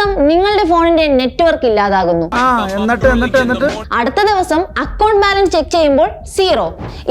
ദിവസം നിങ്ങളുടെ ഫോണിന്റെ നെറ്റ്വർക്ക് ഇല്ലാതാകുന്നു. അടുത്ത ദിവസം അക്കൗണ്ട് ബാലൻസ് ചെക്ക് ചെയ്യുമ്പോൾ 0.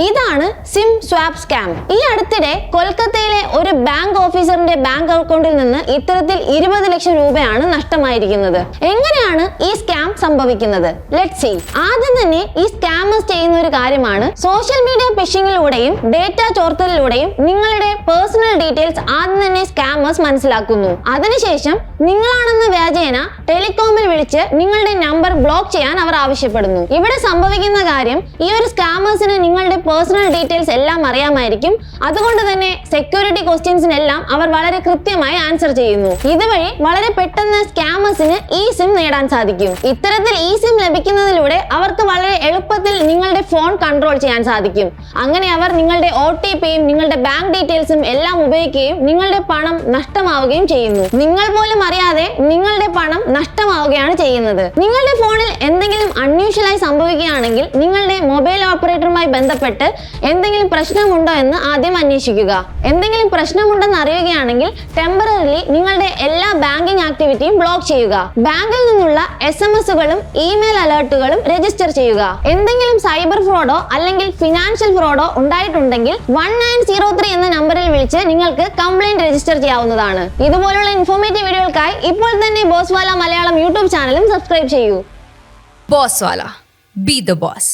ഇതാണ് സിം സ്വാപ്പ് സ്കാം. ഈ അടുത്തിടെ കൊൽക്കത്തയിലെ ഒരു ബാങ്ക് ഓഫീസറിന്റെ ബാങ്ക് അക്കൗണ്ടിൽ നിന്ന് ഇത്തരത്തിൽ 20 ലക്ഷം രൂപയാണ് നഷ്ടമായിരിക്കുന്നത്. എങ്ങനെയാണ് ഈ സ്കാം സംഭവിക്കുന്നത്? Let's see. ആദ്യം തന്നെ ഈ സ്കാമേഴ്സ് ചെയ്യുന്ന ഒരു കാര്യമാണ് സോഷ്യൽ മീഡിയ ഫിഷിംഗിലൂടെയും ഡേറ്റ ചോർത്തലിലൂടെയും നിങ്ങളുടെ പേഴ്സണൽ ഡീറ്റെയിൽസ് ആദ്യം തന്നെ സ്കാമേഴ്സ് മനസ്സിലാക്കുന്നു. അതിനുശേഷം നിങ്ങളാണെന്ന് വ്യാജേന ടെലികോമിൽ വിളിച്ച് നിങ്ങളുടെ നമ്പർ ബ്ലോക്ക് ചെയ്യാൻ അവർ ആവശ്യപ്പെടുന്നു. ഇവിടെ സംഭവിക്കുന്ന കാര്യം, ഈ ഒരു സ്കാമേഴ്സിന് നിങ്ങളുടെ പേഴ്സണൽ ഡീറ്റെയിൽസ് എല്ലാം അറിയാമായിരിക്കും. അതുകൊണ്ട് തന്നെ സെക്യൂരിറ്റി ക്വസ്റ്റ്യൻസിനെല്ലാം അവർ വളരെ കൃത്യമായി ആൻസർ ചെയ്യുന്നു. ഇതുവഴി വളരെ പെട്ടെന്ന് സ്കാമേഴ്സിന് ഈ സിം നേടാൻ സാധിക്കും. ഇത്തരത്തിൽ ഈ സിം ലഭിക്കുന്നതിലൂടെ അവർക്ക് വളരെ എളുപ്പത്തിൽ നിങ്ങളുടെ ഫോൺ കൺട്രോൾ ചെയ്യാൻ സാധിക്കും. അങ്ങനെ അവർ നിങ്ങളുടെ OTPയും നിങ്ങളുടെ ബാങ്ക് ഡീറ്റെയിൽസും എല്ലാം ഉപയോഗിക്കുകയും നിങ്ങളുടെ പണം നഷ്ടമാവുകയും ചെയ്യുന്നു. നിങ്ങൾ പോലും അറിയാതെ നിങ്ങളുടെ പണം നഷ്ടമാവുകയാണ് ചെയ്യുന്നത്. നിങ്ങളുടെ ഫോണിൽ എന്തെങ്കിലും അൺയൂഷ്വലായി സംഭവിക്കുകയാണെങ്കിൽ നിങ്ങളുടെ മൊബൈൽ ഓപ്പറേറ്ററുമായി ബന്ധപ്പെട്ട് എന്തെങ്കിലും പ്രശ്നമുണ്ടോ എന്ന് ആദ്യം അന്വേഷിക്കുക. എന്തെങ്കിലും പ്രശ്നമുണ്ടെന്ന് അറിയുകയാണെങ്കിൽ ടെമ്പററിലി നിങ്ങളുടെ എല്ലാ ബാങ്കിംഗ് ആക്ടിവിറ്റിയും ബ്ലോക്ക് ചെയ്യുക. ബാങ്കിൽ നിന്നുള്ള SMS-കളും ഇമെയിൽ അലേർട്ടുകളും രജിസ്റ്റർ ചെയ്യുക. എന്തെങ്കിലും സൈബർ ഫ്രോഡോ അല്ലെങ്കിൽ ഫിനാൻഷ്യൽ ഫ്രോഡോ ഉണ്ടായിട്ടുണ്ടെങ്കിൽ 1903 എന്ന നമ്പറിൽ വിളിച്ച് നിങ്ങൾക്ക് കംപ്ലൈന്റ് രജിസ്റ്റർ ചെയ്യാവുന്നതാണ്. ഇതുപോലുള്ള ഇൻഫോർമേറ്റീവ് വീഡിയോകൾക്കായി ഇപ്പോൾ തന്നെ ബോസ്വാല മലയാളം യൂട്യൂബ് ചാനലും സബ്സ്ക്രൈബ് ചെയ്യൂ. ബോസ്വാല, ബി ദ ബോസ്.